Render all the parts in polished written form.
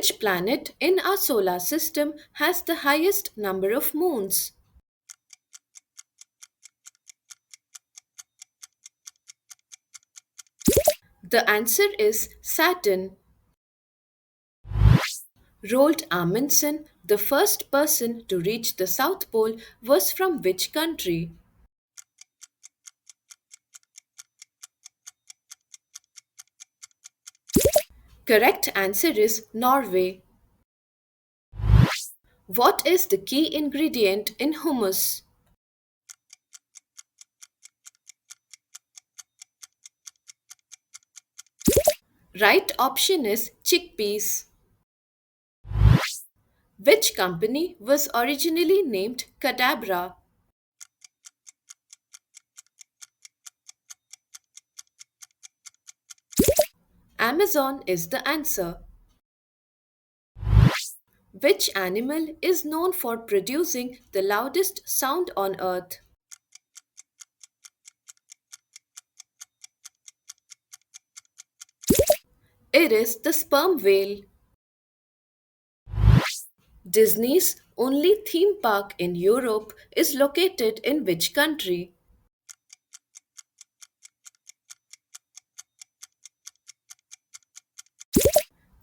Which planet in our solar system has the highest number of moons? The answer is Saturn. Roald Amundsen, the first person to reach the South Pole, was from which country? Correct answer is Norway. What is the key ingredient in hummus? Right option is chickpeas. Which company was originally named Cadabra? Amazon is the answer. Which animal is known for producing the loudest sound on earth? It is the sperm whale. Disney's only theme park in Europe is located in which country?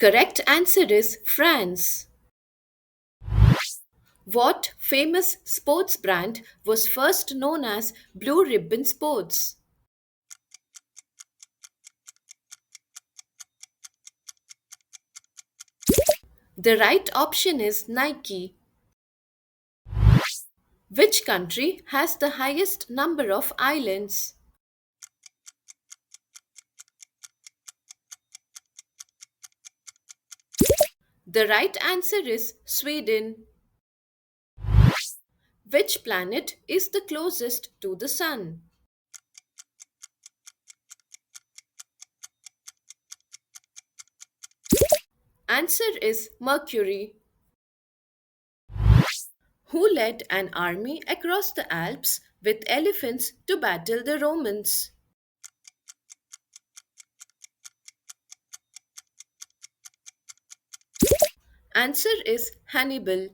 Correct answer is France. What famous sports brand was first known as Blue Ribbon Sports? The right option is Nike. Which country has the highest number of islands? The right answer is Sweden. Which planet is the closest to the Sun? Answer is Mercury. Who led an army across the Alps with elephants to battle the Romans? Answer is Hannibal.